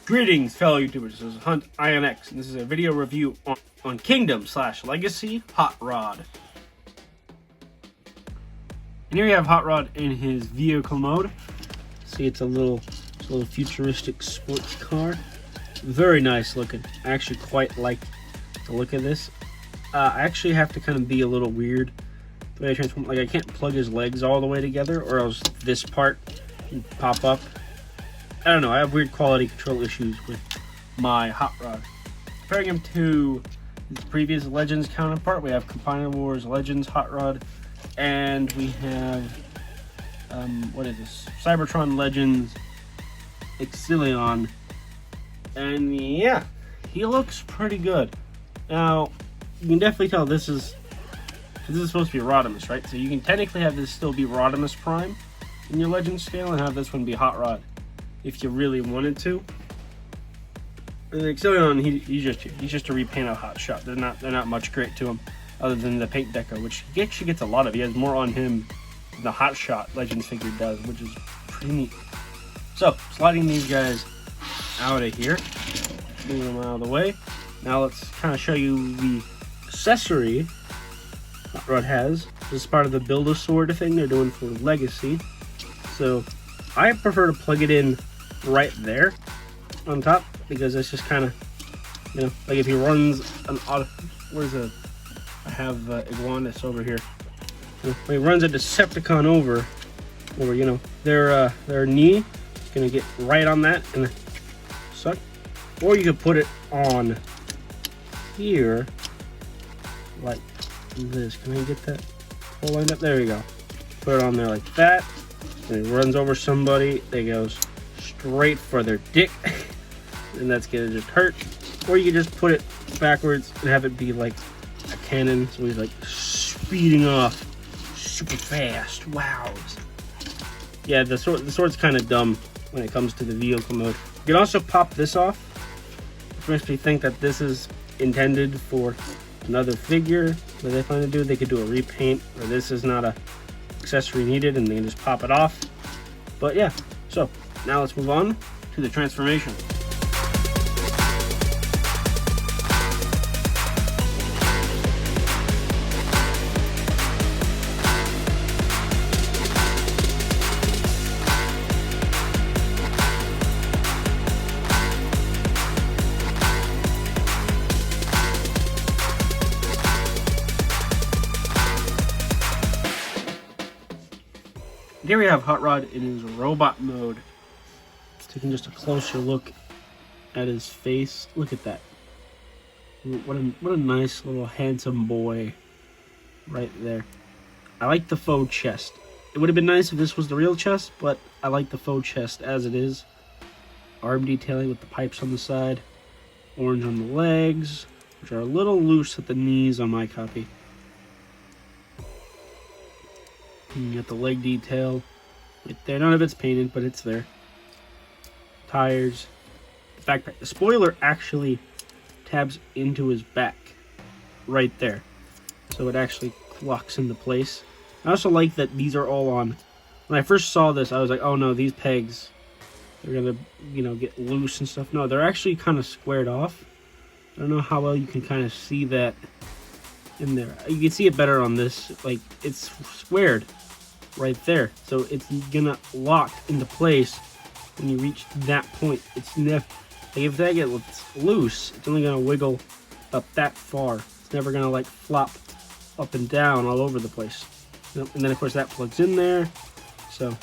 Greetings, fellow YouTubers. This is Hunt INX, and this is a video review on Kingdom/Legacy Hot Rod. And here you have Hot Rod in his vehicle mode. See, it's a little futuristic sports car. Very nice looking. I actually quite like the look of this. I actually have to kind of be a little weird the way I transform. Like, I can't plug his legs all the way together, or else this part can pop up. I don't know, I have weird quality control issues with my Hot Rod. Comparing him to his previous Legends counterpart, we have Combiner Wars Legends Hot Rod, and we have, what is this? Cybertron Legends Exilion. And yeah, he looks pretty good. Now, you can definitely tell this is supposed to be Rodimus, right? So you can technically have this still be Rodimus Prime in your Legends scale and have this one be Hot Rod, if you really wanted to. And the Exilion, he's just a repaint of Hot Shot. They're not much great to him, other than the paint deco, which he actually gets a lot of. He has more on him than the Hot Shot Legends figure does, which is pretty neat. So, sliding these guys out of here, moving them out of the way. Now let's kind of show you the accessory Hot Rod has. This is part of the Build-A-Sword thing they're doing for Legacy. So, I prefer to plug it in right there on top, because it's just kind of, you know, like if he runs an auto, I have Iguanus over here. When he runs a Decepticon over, you know, their knee is gonna get right on that and suck. Or you could put it on here like this. Can I get that all lined up? There you go. Put it on there like that. When he runs over somebody, they go straight for their dick, and that's gonna just hurt. Or you can just put it backwards and have it be like a cannon, so he's like speeding off super fast. Wow. Yeah, the sword's kind of dumb when it comes to the vehicle mode. You can also pop this off, which makes me think that this is intended for another figure that they plan to do. They could do a repaint, or this is not a accessory needed and they can just pop it off. But yeah, so now let's move on to the transformation. Here we have Hot Rod in his robot mode. Taking just a closer look at his face. Look at that. What a nice little handsome boy right there. I like the faux chest. It would have been nice if this was the real chest, but I like the faux chest as it is. Arm detailing with the pipes on the side. Orange on the legs, which are a little loose at the knees on my copy. You got the leg detail right there. None of it's painted, but it's there. Tires. Backpack. The spoiler actually tabs into his back right there. So it actually locks into place. I also like that these are all on. When I first saw this, I was like, oh no, these pegs, they're going to, you know, get loose and stuff. No, they're actually kind of squared off. I don't know how well you can kind of see that in there. You can see it better on this. Like, it's squared right there, so it's gonna lock into place when you reach that point. It's never, like, if that gets loose, it's only gonna wiggle up that far. It's never gonna like flop up and down all over the place. And then of course that plugs in there, so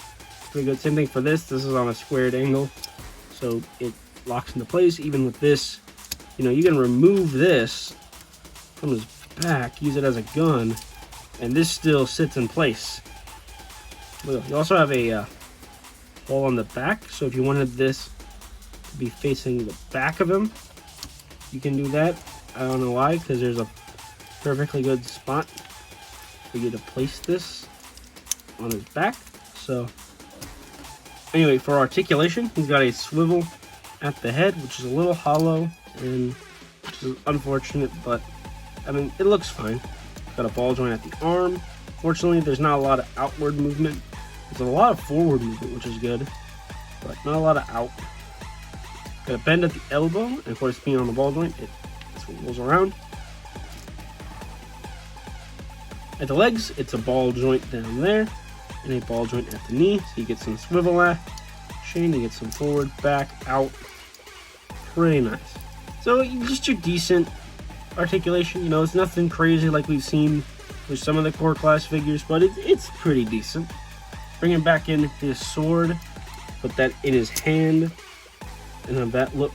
pretty good. Same thing for this. This is on a squared angle, so it locks into place. Even with this, you know, you can remove this from his back, use it as a gun, and this still sits in place. You also have a hole on the back, so if you wanted this to be facing the back of him, you can do that. I don't know why, because there's a perfectly good spot for you to place this on his back. So anyway, for articulation, he's got a swivel at the head, which is a little hollow, and which is unfortunate, but I mean, it looks fine. Got a ball joint at the arm. Fortunately, there's not a lot of outward movement. There's a lot of forward movement, which is good, but not a lot of out. got a bend at the elbow, and of course being on the ball joint, it swivels around. At the legs, it's a ball joint down there, and a ball joint at the knee, so you get some swivel action, you get some forward, back, out. Pretty nice. So just your decent articulation, you know, it's nothing crazy like we've seen with some of the core class figures, but it's pretty decent. Bringing back in his sword, put that in his hand, and have that look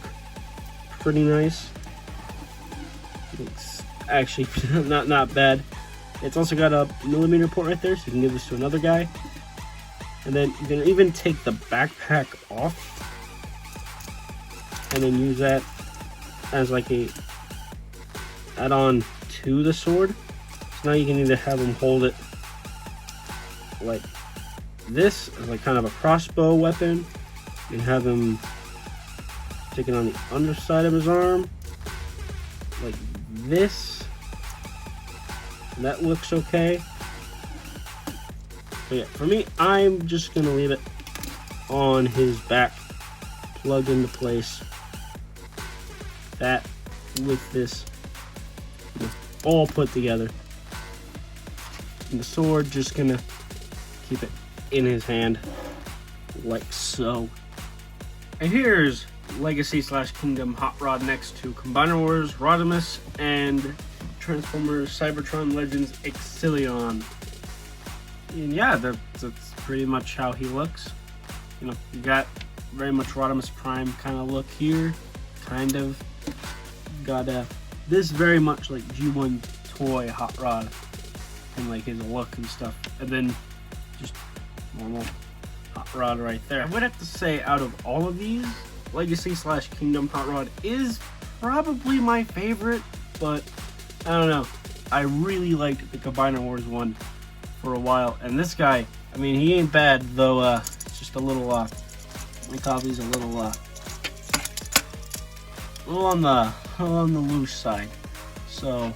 pretty nice. It's actually not bad. It's also got a millimeter port right there, so you can give this to another guy. And then you can even take the backpack off and then use that as like a add-on to the sword. So now you can either have him hold it like this, as like kind of a crossbow weapon. You can have him take it on the underside of his arm, like this. And that looks okay. But yeah, for me, I'm just gonna leave it on his back, plugged into place. That with this, you know, all put together. And the sword, just gonna keep it in his hand, like so. And here's Legacy / Kingdom Hot Rod next to Combiner Wars Rodimus and Transformers Cybertron Legends Exilion. And yeah, that's pretty much how he looks. You know, you got very much Rodimus Prime kind of look here, kind of. Got this very much like G1 toy Hot Rod and like his look and stuff, and then just normal Hot Rod right there. I would have to say, out of all of these, Legacy / Kingdom Hot Rod is probably my favorite, but I don't know. I really liked the Combiner Wars one for a while, and this guy, I mean, he ain't bad though. It's just a little my copy's a little on the loose side, so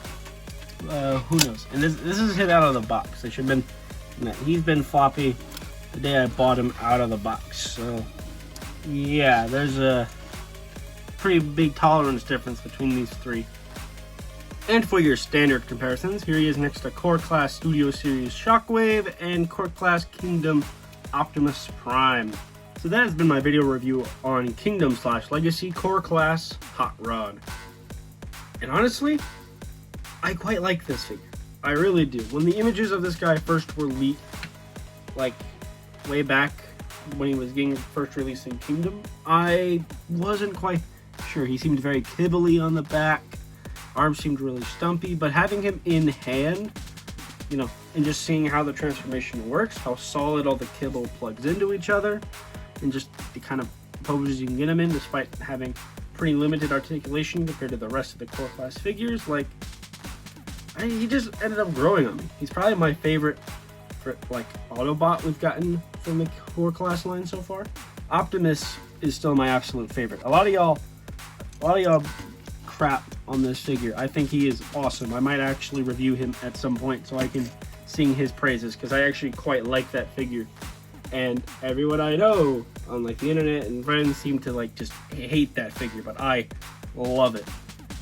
who knows. And this is hit out of the box. They should have been, he's been floppy the day I bought him out of the box, so yeah, there's a pretty big tolerance difference between these three. And for your standard comparisons, here he is next to Core Class Studio Series Shockwave and Core Class Kingdom Optimus Prime. So that has been my video review on Kingdom / Legacy Core Class Hot Rod. And honestly, I quite like this figure. I really do. When the images of this guy first were leaked, like way back when he was getting first released in Kingdom, I wasn't quite sure. He seemed very kibbly on the back. Arms seemed really stumpy, but having him in hand, you know, and just seeing how the transformation works, how solid all the kibble plugs into each other, and just the kind of poses you can get him in despite having pretty limited articulation compared to the rest of the core class figures, like, he just ended up growing on me. He's probably my favorite for like Autobot we've gotten from the core class line so far. Optimus is still my absolute favorite. A lot of y'all crap on this figure. I think he is awesome. I might actually review him at some point so I can sing his praises, because I actually quite like that figure. And everyone I know on like the internet and friends seem to like just hate that figure, but I love it.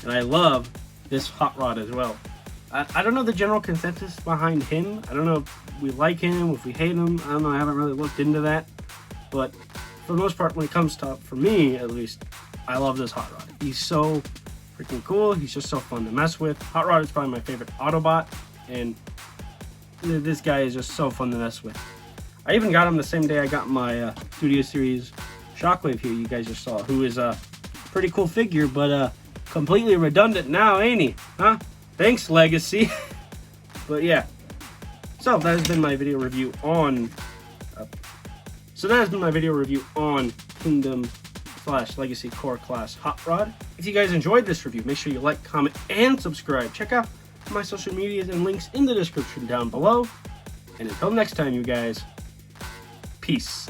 And I love this Hot Rod as well. I don't know the general consensus behind him. I don't know if we like him, if we hate him. I don't know, I haven't really looked into that. But for the most part, when it comes to, for me at least, I love this Hot Rod. He's so freaking cool. He's just so fun to mess with. Hot Rod is probably my favorite Autobot, and this guy is just so fun to mess with. I even got him the same day I got my Studio Series Shockwave here, you guys just saw, who is a pretty cool figure, but completely redundant now, ain't he? Huh? Thanks, Legacy. But yeah. So that has been my video review on Kingdom / Legacy Core Class Hot Rod. If you guys enjoyed this review, make sure you like, comment, and subscribe. Check out my social medias and links in the description down below. And until next time, you guys, peace.